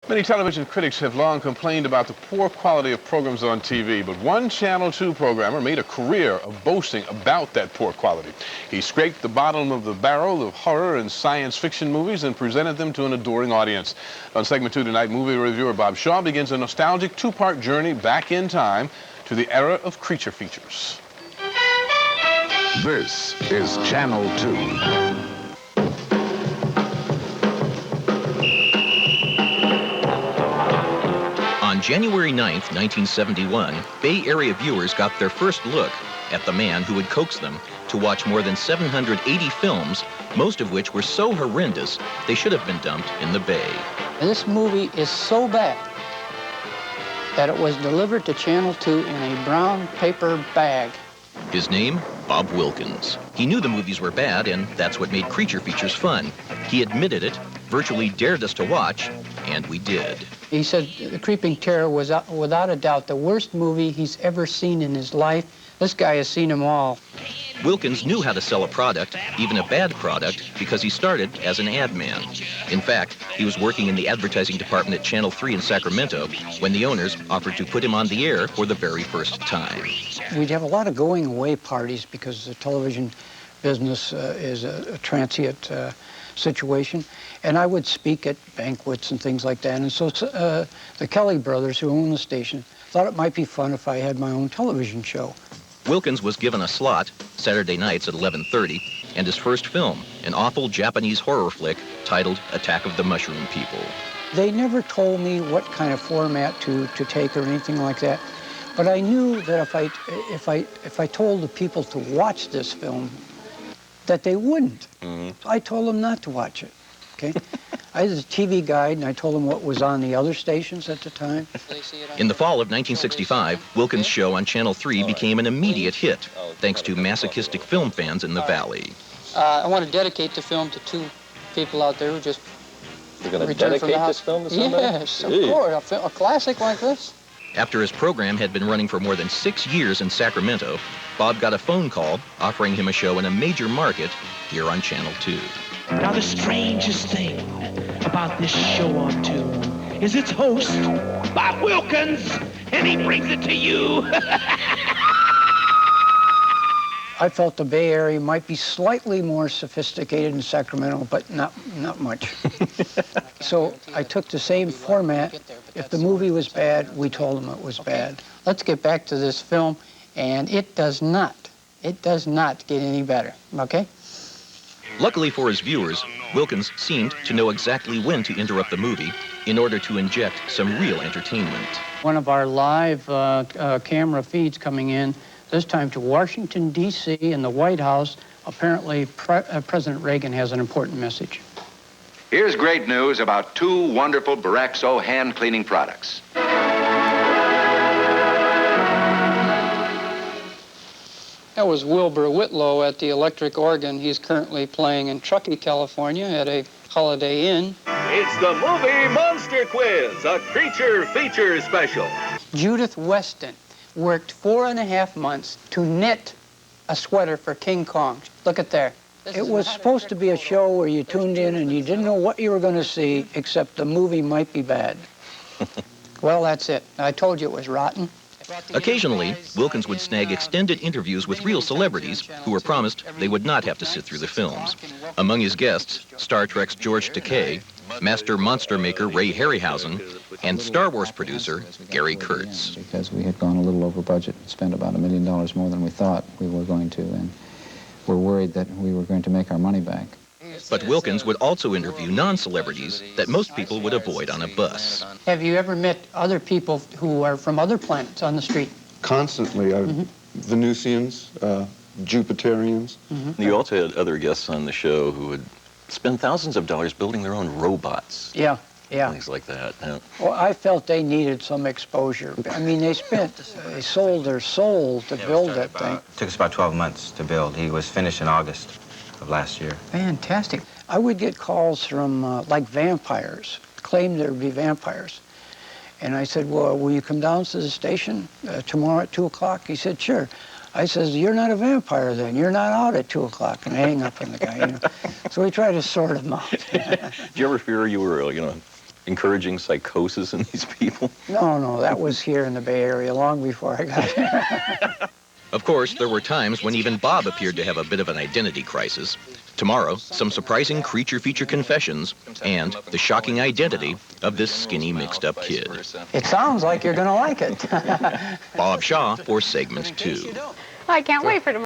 Many television critics have long complained about the poor quality of programs on TV, but one Channel 2 programmer made a career of boasting about that poor quality. He scraped the bottom of the barrel of horror and science fiction movies and presented them to an adoring audience. On segment 2 tonight, movie reviewer Bob Shaw begins a nostalgic two-part journey back in time to the era of creature features. This is Channel 2. On January 9th, 1971, Bay Area viewers got their first look at the man who would coax them to watch more than 780 films, most of which were so horrendous they should have been dumped in the Bay. This movie is so bad that it was delivered to Channel 2 in a brown paper bag. His name, Bob Wilkins. He knew the movies were bad, and that's what made creature features fun. He admitted it, virtually dared us to watch, and we did. He said The Creeping Terror was, without a doubt, the worst movie he's ever seen in his life. This guy has seen them all. Wilkins knew how to sell a product, even a bad product, because he started as an ad man. In fact, he was working in the advertising department at Channel 3 in Sacramento when the owners offered to put him on the air for the very first time. We'd have a lot of going away parties because the television business is a transient situation. And I would speak at banquets and things like that. And so the Kelly brothers, who own the station, thought it might be fun if I had my own television show. Wilkins was given a slot, Saturday nights at 11:30, and his first film, an awful Japanese horror flick titled Attack of the Mushroom People. They never told me what kind of format to take or anything like that. But I knew that if I told the people to watch this film, that they wouldn't. So I told them not to watch it, okay? I was a TV guide, and I told them what was on the other stations at the time. In the fall of 1965, Wilkins' show on Channel 3 became an immediate hit, thanks to masochistic film fans in the Valley. I want to dedicate the film to two people out there who just You're going to dedicate this film to somebody? Yes, of course, a classic like this. After his program had been running for more than 6 years in Sacramento, Bob got a phone call offering him a show in a major market here on Channel 2. Now, the strangest thing about this show on 2 is its host, Bob Wilkins, and he brings it to you. I felt the Bay Area might be slightly more sophisticated in Sacramento, but not much. So I took the same format. If the movie was bad, we told them it was bad. Let's get back to this film, and it does not get any better, okay? Luckily for his viewers, Wilkins seemed to know exactly when to interrupt the movie in order to inject some real entertainment. One of our live camera feeds coming in, this time to Washington, D.C. and the White House. Apparently, President Reagan has an important message. Here's great news about two wonderful Baraxo hand-cleaning products. That was Wilbur Whitlow at the electric organ. He's currently playing in Truckee, California at a Holiday Inn. It's the Movie Monster Quiz, a creature feature special. Judith Weston worked 4.5 months to knit a sweater for King Kong. Look at there. It was supposed to be a show where you tuned in and you didn't know what you were going to see, except the movie might be bad. Well, that's it. I told you it was rotten. Occasionally, Wilkins would snag extended interviews with real celebrities who were promised they would not have to sit through the films. Among his guests, Star Trek's George Takei, Master Monster Maker Ray Harryhausen, and Star Wars producer Gary Kurtz. Because we had gone a little over budget and spent about $1 million more than we thought we were going to, and we're worried that we were going to make our money back. But Wilkins would also interview non-celebrities that most people would avoid on a bus. Have you ever met other people who are from other planets on the street? Constantly. Venusians, Jupiterians. You also had other guests on the show who would spend thousands of dollars building their own robots. Yeah. Things like that. Yeah. Well, I felt they needed some exposure. I mean, they sold their soul to build that thing. It took us about 12 months to build. He was finished in August of last year. Fantastic. I would get calls from, like, vampires, claimed there would be vampires. And I said, well, will you come down to the station tomorrow at 2 o'clock? He said, sure. I says, you're not a vampire then. You're not out at 2 o'clock, and hang up on the guy, you know. So we tried to sort him out. Did you ever fear you were, encouraging psychosis in these people? No, that was here in the Bay Area long before I got here. Of course, there were times when even Bob appeared to have a bit of an identity crisis. Tomorrow, some surprising creature feature confessions and the shocking identity of this skinny, mixed-up kid. It sounds like you're going to like it. Bob Shaw for segment 2. I can't wait for tomorrow.